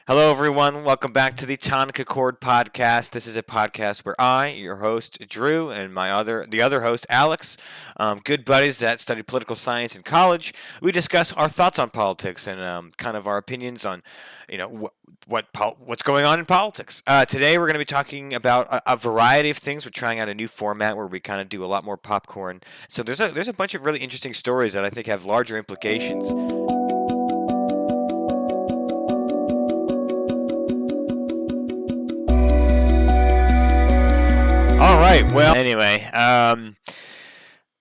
Hello, everyone. Welcome back to the Tonic podcast. This is a podcast where I, your host Drew, and the other host Alex, good buddies that studied political science in college, we discuss our thoughts on politics and kind of our opinions on, what's going on in politics. Today, we're going to be talking about a variety of things. We're trying out a new format where we kind of do a lot more popcorn. So there's a bunch of really interesting stories that I think have larger implications. All right.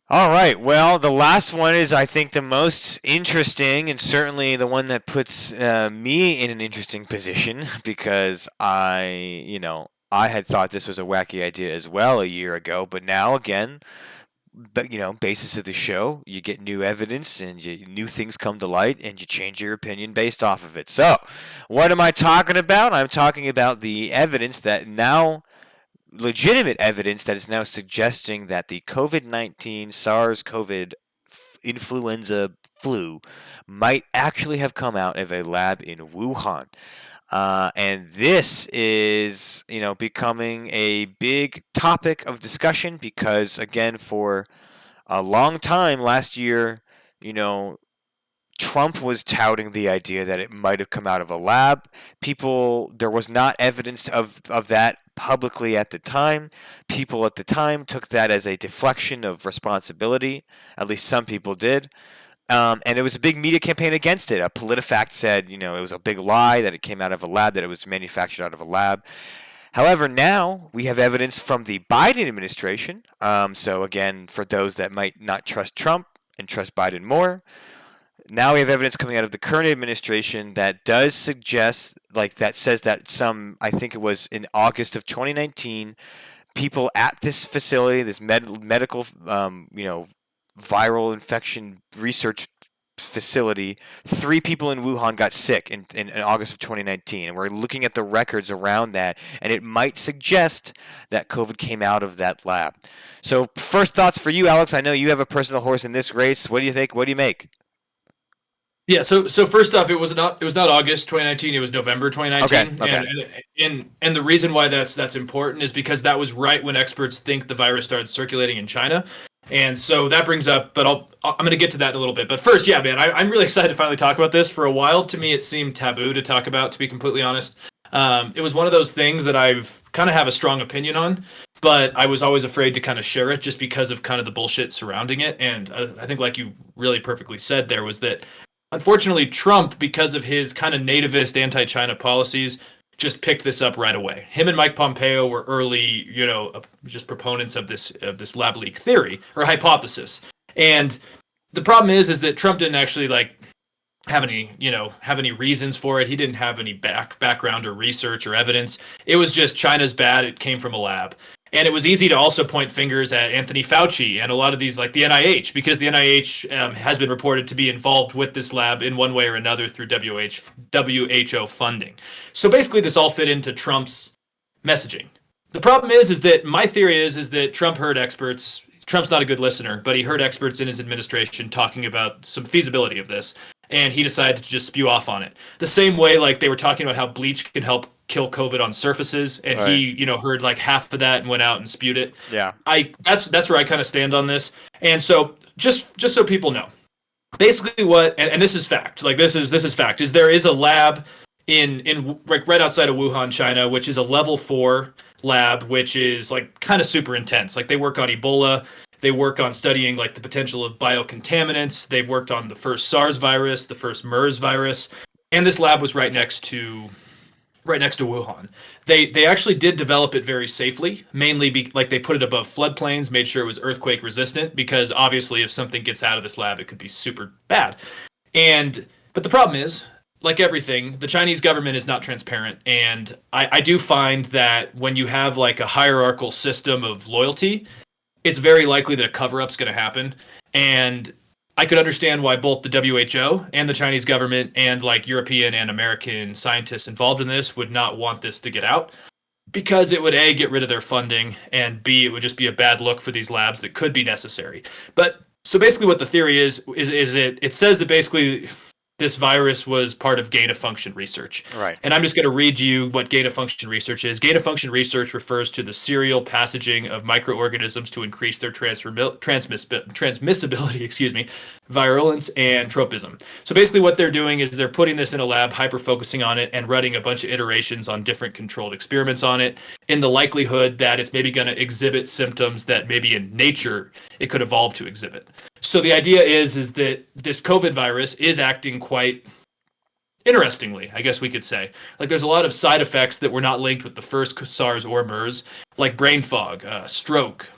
All right. Well, the last one is, I think, the most interesting, and certainly the one that puts me in an interesting position because I had thought this was a wacky idea as well a year ago, but now again, basis of the show, you get new evidence and new things come to light, and you change your opinion based off of it. So, what am I talking about? I'm talking about the evidence that now legitimate evidence that is now suggesting that the COVID 19 SARS CoV influenza flu might actually have come out of a lab in Wuhan. And this is, becoming a big topic of discussion because, again, for a long time last year, you know, Trump was touting the idea that it might have come out of a lab. There was not evidence of that publicly at the time. People at the time took that as a deflection of responsibility. At least some people did. And it was a big media campaign against it. PolitiFact said, it was a big lie that it came out of a lab, that it was manufactured out of a lab. However, now we have evidence from the Biden administration. So again, for those that might not trust Trump and trust Biden more, now we have evidence coming out of the current administration that does suggest, that says that I think it was in August of 2019, people at this facility, this medical, viral infection research facility, 3 people in Wuhan got sick in August of 2019. And we're looking at the records around that, and it might suggest that COVID came out of that lab. So first thoughts for you, Alex. I know you have a personal horse in this race. What do you think? What do you make? Yeah, so first off, it was not August 2019, it was November Okay, 2019, okay. and the reason why that's important is because that was right when experts think the virus started circulating in China, and so that brings up. But I'm going to get to that in a little bit. But first, yeah, man, I'm really excited to finally talk about this. For a while, to me, it seemed taboo to talk about. To be completely honest, it was one of those things that I've kind of have a strong opinion on, but I was always afraid to kind of share it just because of kind of the bullshit surrounding it. And I think, like you really perfectly said, there was that. Unfortunately, Trump, because of his kind of nativist anti-China policies, just picked this up right away. Him and Mike Pompeo were early, just proponents of this lab leak theory or hypothesis. And the problem is that Trump didn't actually have any reasons for it. He didn't have any background or research or evidence. It was just China's bad. It came from a lab. And it was easy to also point fingers at Anthony Fauci and a lot of these, like the NIH, because the NIH has been reported to be involved with this lab in one way or another through WHO funding. So basically, this all fit into Trump's messaging. The problem is that my theory is that Trump heard experts. Trump's not a good listener, but he heard experts in his administration talking about some feasibility of this, and he decided to just spew off on it. The same way, like they were talking about how bleach can help kill COVID on surfaces, and Right. he, heard like half of that and went out and spewed it. Yeah. That's where I kind of stand on this. And so just so people know, basically what, and this is fact, like this is fact, is there is a lab in like right outside of Wuhan, China, which is a level 4 lab, which is like kind of super intense. Like they work on Ebola, they work on studying like the potential of biocontaminants. They've worked on the first SARS virus, the first MERS virus, and this lab was right next to Wuhan. They actually did develop it very safely, mainly like they put it above floodplains, made sure it was earthquake resistant, because obviously if something gets out of this lab, it could be super bad. But the problem is, like everything, the Chinese government is not transparent, and I do find that when you have like a hierarchical system of loyalty, it's very likely that a cover-up's going to happen. And I could understand why both the WHO and the Chinese government and like European and American scientists involved in this would not want this to get out, because it would A, get rid of their funding, and B, it would just be a bad look for these labs that could be necessary. But so basically what the theory is it says that basically this virus was part of gain of function research. Right. And I'm just going to read you what gain of function research is. Gain of function research refers to the serial passaging of microorganisms to increase their transmissibility, excuse me, virulence, and tropism. So basically, what they're doing is they're putting this in a lab, hyper focusing on it, and running a bunch of iterations on different controlled experiments on it, in the likelihood that it's maybe going to exhibit symptoms that maybe in nature it could evolve to exhibit. So the idea is that this COVID virus is acting quite interestingly, I guess we could say. Like there's a lot of side effects that were not linked with the first SARS or MERS, like brain fog, stroke,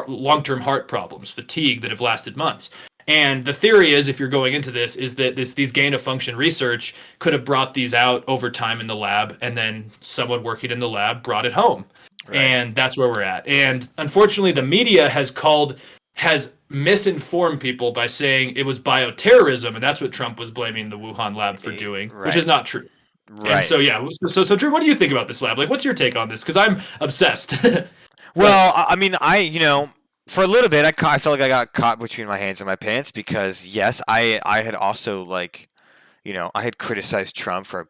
long-term heart problems, fatigue that have lasted months. And the theory is, if you're going into this, is that these gain of function research could have brought these out over time in the lab, and then someone working in the lab brought it home. Right. And that's where we're at. And unfortunately, the media has misinformed people by saying it was bioterrorism, and that's what Trump was blaming the Wuhan lab for doing, which is Right. not true. And Right. so, yeah, so Drew, what do you think about this lab? Like, what's your take on this? Because I'm obsessed. But Well, I mean, for a little bit, I felt like I got caught between my hands and my pants because yes, I had also like, I had criticized Trump for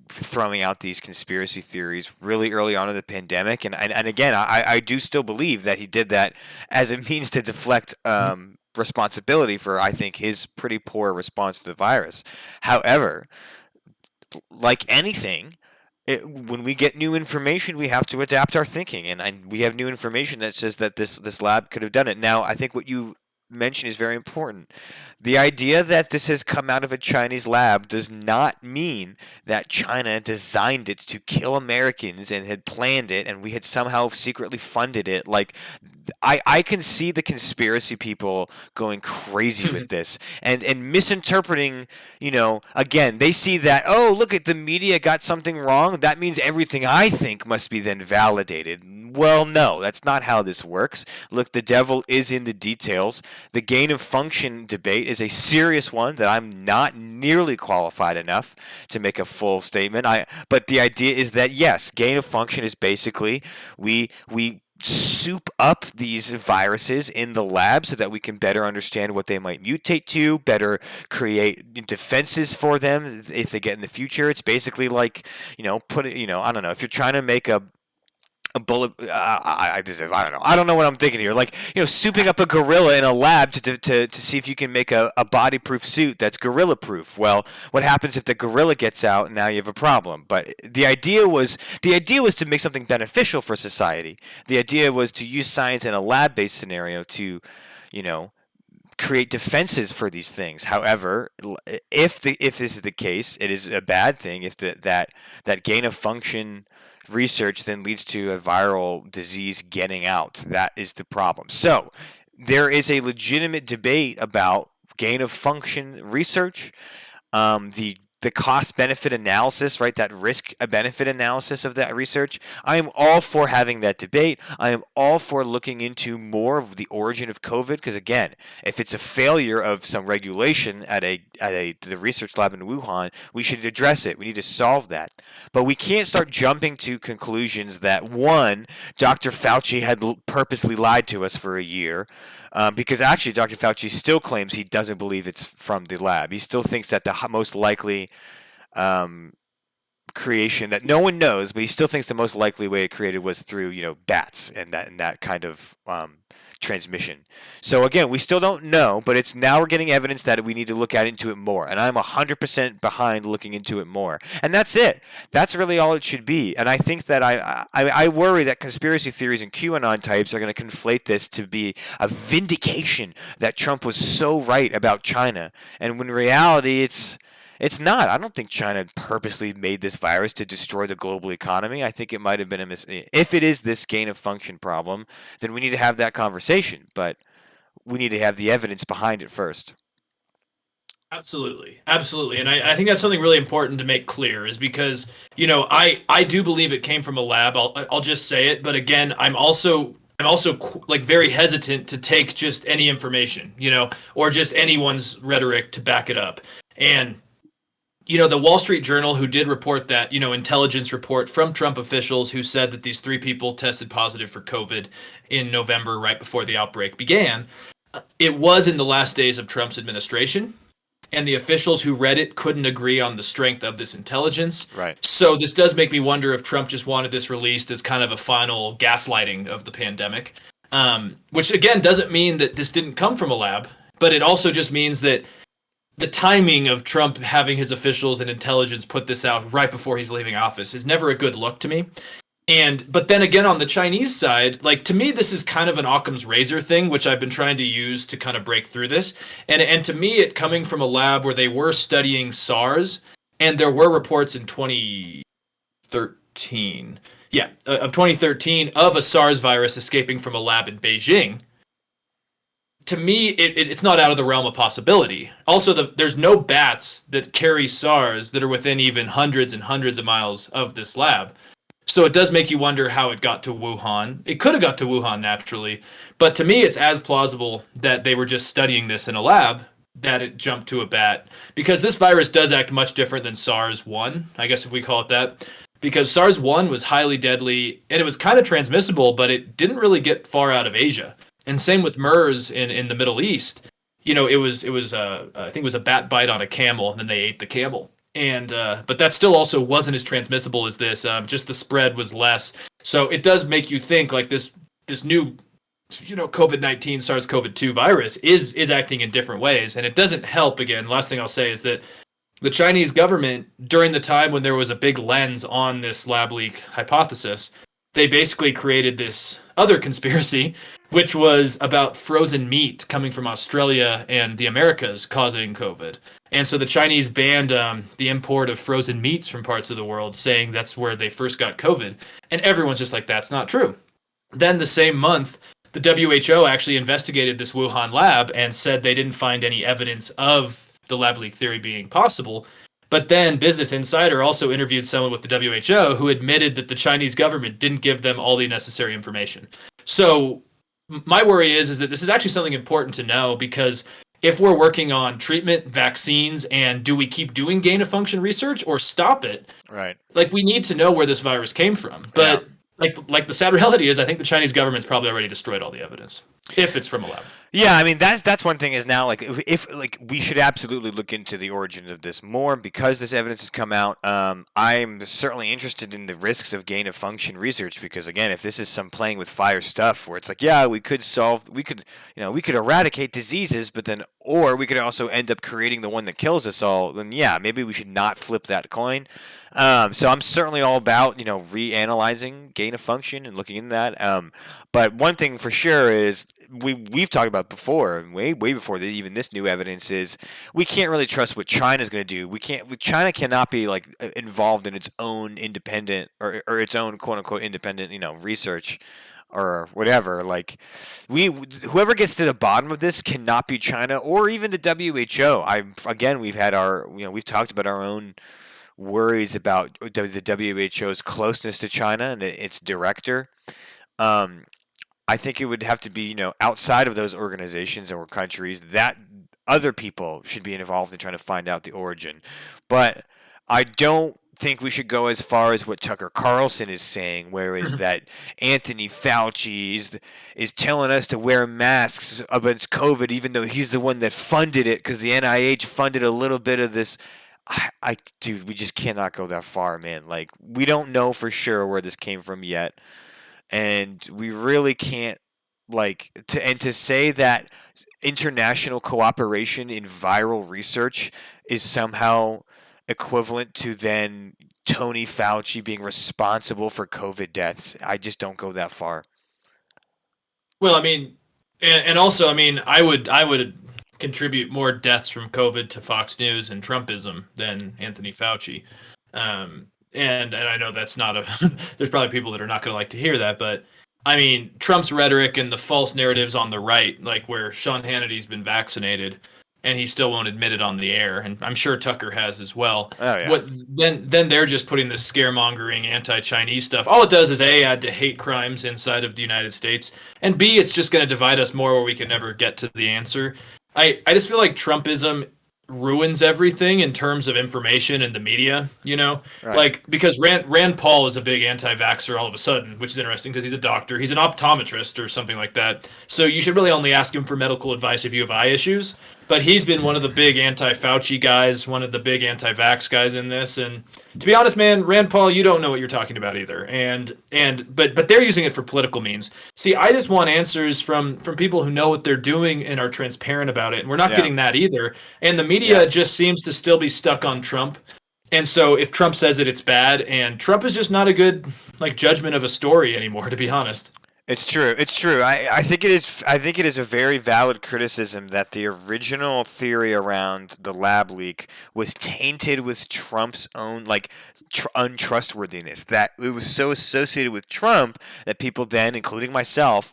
throwing out these conspiracy theories really early on in the pandemic, and again, I do still believe that he did that as a means to deflect responsibility for, I think, his pretty poor response to the virus. However, like anything, when we get new information, we have to adapt our thinking, and we have new information that says that this lab could have done it. Now, I think what you mentioned is very important. The idea that this has come out of a Chinese lab does not mean that China designed it to kill Americans and had planned it, and we had somehow secretly funded it. Like, I can see the conspiracy people going crazy with this and misinterpreting, again, they see that, oh, look at the media got something wrong. That means everything I think must be then validated. Well, no, that's not how this works. Look, the devil is in the details. The gain of function debate is a serious one that I'm not nearly qualified enough to make a full statement. But the idea is that yes, gain of function is basically we soup up these viruses in the lab so that we can better understand what they might mutate to, better create defenses for them if they get in the future. It's basically like, I don't know, if you're trying to make a bullet. I don't know. I don't know what I'm thinking here. Like, souping up a gorilla in a lab to see if you can make a body-proof suit that's gorilla-proof. Well, what happens if the gorilla gets out and now you have a problem? But the idea was to make something beneficial for society. The idea was to use science in a lab-based scenario to, you know, create defenses for these things. However, if this is the case, it is a bad thing if that gain of function research then leads to a viral disease getting out. That is the problem. So there is a legitimate debate about gain of function research, the cost benefit analysis, right? That risk benefit analysis of that research. I am all for having that debate. I am all for looking into more of the origin of COVID because again, if it's a failure of some regulation at the research lab in Wuhan, we should address it. We need to solve that. But we can't start jumping to conclusions that one, Dr. Fauci had purposely lied to us for a year. Because actually, Dr. Fauci still claims he doesn't believe it's from the lab. He still thinks that the most likely creation that no one knows, but he still thinks the most likely way it created was through bats and that kind of transmission. So again, we still don't know, but it's now we're getting evidence that we need to look into it more, and I'm 100% behind looking into it more. And that's it. That's really all it should be. And I think that I worry that conspiracy theories and QAnon types are going to conflate this to be a vindication that Trump was so right about China, and when in reality it's not. I don't think China purposely made this virus to destroy the global economy. I think it might have been if it is this gain of function problem, then we need to have that conversation. But we need to have the evidence behind it first. absolutely, absolutely, and I think that's something really important to make clear is because I do believe it came from a lab. I'll just say it, but again, I'm also like very hesitant to take just any information, or just anyone's rhetoric to back it up. And the Wall Street Journal, who did report that, intelligence report from Trump officials who said that these three people tested positive for COVID in November, right before the outbreak began, it was in the last days of Trump's administration. and the officials who read it couldn't agree on the strength of this intelligence. Right. So this does make me wonder if Trump just wanted this released as kind of a final gaslighting of the pandemic, which again doesn't mean that this didn't come from a lab, but it also just means that the timing of Trump having his officials and intelligence put this out right before he's leaving office is never a good look to me. But then again, on the Chinese side, like to me, this is kind of an Occam's razor thing, which I've been trying to use to kind of break through this. And to me, it coming from a lab where they were studying SARS, and there were reports in 2013, of 2013 of a SARS virus escaping from a lab in Beijing. To me, it's not out of the realm of possibility. Also, there's no bats that carry SARS that are within even hundreds and hundreds of miles of this lab. So it does make you wonder how it got to Wuhan. It could have got to Wuhan naturally, but to me, it's as plausible that they were just studying this in a lab that it jumped to a bat, because this virus does act much different than SARS-1, I guess if we call it that, because SARS-1 was highly deadly and it was kind of transmissible, but it didn't really get far out of Asia. And same with MERS in the Middle East. You know, it was I think it was a bat bite on a camel, and then they ate the camel. And but that still also wasn't as transmissible as this. Just the spread was less. So it does make you think like this new, COVID-19 SARS-CoV-2 virus is acting in different ways, and it doesn't help. Again, last thing I'll say is that the Chinese government, during the time when there was a big lens on this lab leak hypothesis, they basically created this other conspiracy, which was about frozen meat coming from Australia and the Americas causing COVID. And so the Chinese banned the import of frozen meats from parts of the world, saying that's where they first got COVID. And everyone's just like, that's not true. Then the same month, the WHO actually investigated this Wuhan lab and said they didn't find any evidence of the lab leak theory being possible. But then Business Insider also interviewed someone with the WHO who admitted that the Chinese government didn't give them all the necessary information. So my worry is that this is actually something important to know, because if we're working on treatment, vaccines, and do we keep doing gain of function research or stop it? Right. Like, we need to know where this virus came from. But like the sad reality is, I think the Chinese government's probably already destroyed all the evidence if it's from a lab. Yeah, I mean that's one thing is now like if like we should absolutely look into the origin of this more because this evidence has come out. I'm certainly interested in the risks of gain of function research because again, if this is some playing with fire stuff where it's like we could eradicate diseases, but then or we could also end up creating the one that kills us all. Then maybe we should not flip that coin. So I'm certainly all about reanalyzing gain of function and looking into that. But one thing for sure is we've talked about before, way before even this new evidence is we can't really trust what China's going to do. China cannot be like involved in its own independent or its own quote unquote independent research or whatever. Like whoever gets to the bottom of this cannot be China or even the WHO. We've had we've talked about our own worries about the WHO's closeness to China and its director. I think it would have to be, outside of those organizations or countries that other people should be involved in trying to find out the origin. But I don't think we should go as far as what Tucker Carlson is saying, whereas that Anthony Fauci is telling us to wear masks against COVID, even though he's the one that funded it because the NIH funded a little bit of this. Dude, we just cannot go that far, man. Like, we don't know for sure where this came from yet. And we really can't, to say that international cooperation in viral research is somehow equivalent to then Tony Fauci being responsible for COVID deaths. I just don't go that far. Well, I mean, and also, I mean, I would contribute more deaths from COVID to Fox News and Trumpism than Anthony Fauci. And I know that's not there's probably people that are not going to like to hear that, but I mean, Trump's rhetoric and the false narratives on the right, like where Sean Hannity's been vaccinated and he still won't admit it on the air, and I'm sure Tucker has as well. Oh, yeah. Then they're just putting this scaremongering anti-Chinese stuff. All it does is A, add to hate crimes inside of the United States, and B, it's just going to divide us more where we can never get to the answer. I just feel like Trumpism ruins everything in terms of information and the media, Right. like because Rand Paul is a big anti-vaxxer all of a sudden, which is interesting because he's a doctor, he's an optometrist or something like that. So you should really only ask him for medical advice if you have eye issues. but he's been one of the big anti-Fauci guys, one of the big anti-vax guys in this. And to be honest, man, Rand Paul, you don't know what you're talking about either. But they're using it for political means. See, I just want answers from people who know what they're doing and are transparent about it. And we're not Yeah. getting that either. And the Yeah. media just seems to still be stuck on Trump. And so if Trump says it, it's bad. And Trump is just not a good like judgment of a story anymore, to be honest. It's true. It's true. I think it is. I think it is a very valid criticism that the original theory around the lab leak was tainted with Trump's own untrustworthiness. That it was so associated with Trump that people then, including myself,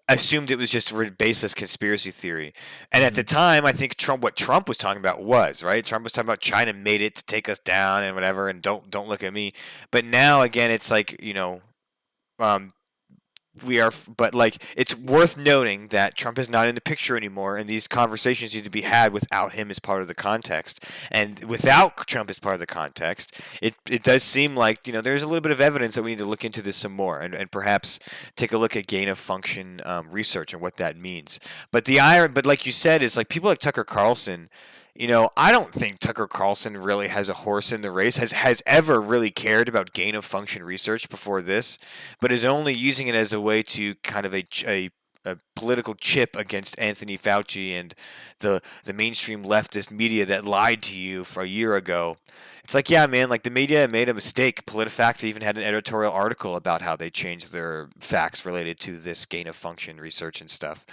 assumed it was just a baseless conspiracy theory. And at the time, I think what Trump was talking about was right. Trump was talking about China made it to take us down and whatever, and don't look at me. But now again, it's like Um, we are but like it's worth noting that Trump is not in the picture anymore, and these conversations need to be had without him as part of the context. And without Trump as part of the context, it does seem like there's a little bit of evidence that we need to look into this some more, and perhaps take a look at gain of function research and what that means. But like you said, is like people like Tucker Carlson. I don't think Tucker Carlson really has a horse in the race, has ever really cared about gain of function research before this, but is only using it as a way to kind of a political chip against Anthony Fauci and the mainstream leftist media that lied to you for a year ago. It's like, yeah, man, like the media made a mistake. PolitiFact even had an editorial article about how they changed their facts related to this gain of function research and stuff.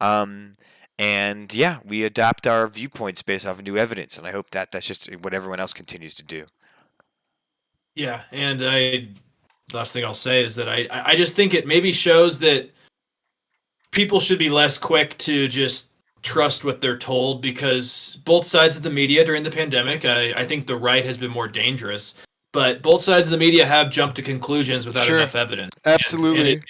Um, and yeah, we adapt our viewpoints based off of new evidence, and I hope that that's just what everyone else continues to do. Yeah, and last thing I'll say is that I just think it maybe shows that people should be less quick to just trust what they're told because both sides of the media during the pandemic, I think the right has been more dangerous, but both sides of the media have jumped to conclusions without Sure, enough evidence. absolutely.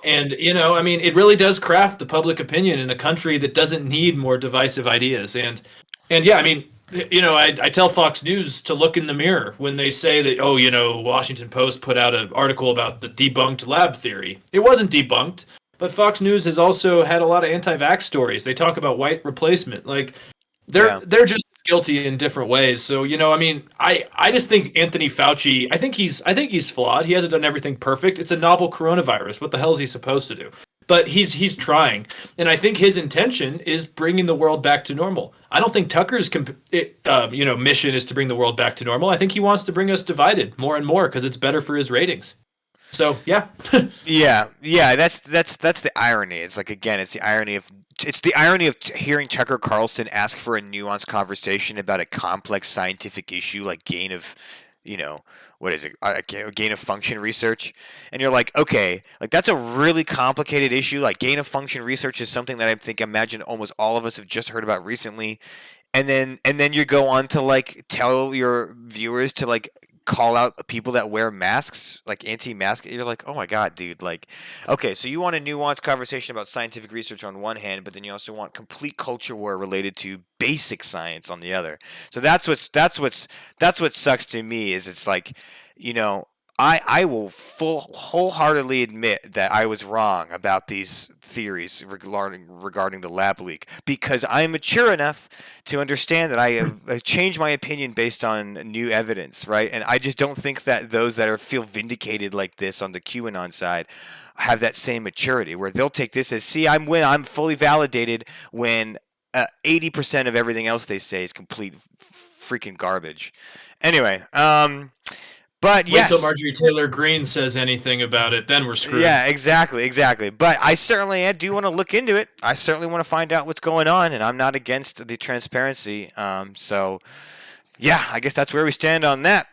And I mean, it really does craft the public opinion in a country that doesn't need more divisive ideas. And yeah, I mean, I tell Fox News to look in the mirror when they say that, oh, Washington Post put out an article about the debunked lab theory. It wasn't debunked, but Fox News has also had a lot of anti-vax stories. They talk about white replacement. Like Yeah. they're just guilty in different ways. So, I mean, I just think Anthony Fauci, I think he's flawed. He hasn't done everything perfect. It's a novel coronavirus. What the hell is he supposed to do? But he's trying, and I think his intention is bringing the world back to normal. I don't think Tucker's mission is to bring the world back to normal. I think he wants to bring us divided more and more because it's better for his ratings. So yeah, Yeah. That's the irony. It's like again, it's the irony of hearing Tucker Carlson ask for a nuanced conversation about a complex scientific issue like gain of, what is it, gain of function research, and you're like, okay, like that's a really complicated issue. Like gain of function research is something that imagine almost all of us have just heard about recently, and then you go on to like tell your viewers to like call out people that wear masks, like anti-mask. You're like, oh my god, dude. Like, okay, so you want a nuanced conversation about scientific research on one hand, but then you also want complete culture war related to basic science on the other. So that's what sucks to me is it's like, you know, I will wholeheartedly admit that I was wrong about these theories regarding the lab leak because I'm mature enough to understand that I have changed my opinion based on new evidence, right? And I just don't think that those that feel vindicated like this on the QAnon side have that same maturity where they'll take this as, see, I'm fully validated when 80% of everything else they say is complete freaking garbage. Anyway, but wait till yes. Marjorie Taylor Greene says anything about it, then we're screwed. Yeah, exactly. But I certainly do want to look into it. I certainly want to find out what's going on, and I'm not against the transparency. So, yeah, I guess that's where we stand on that.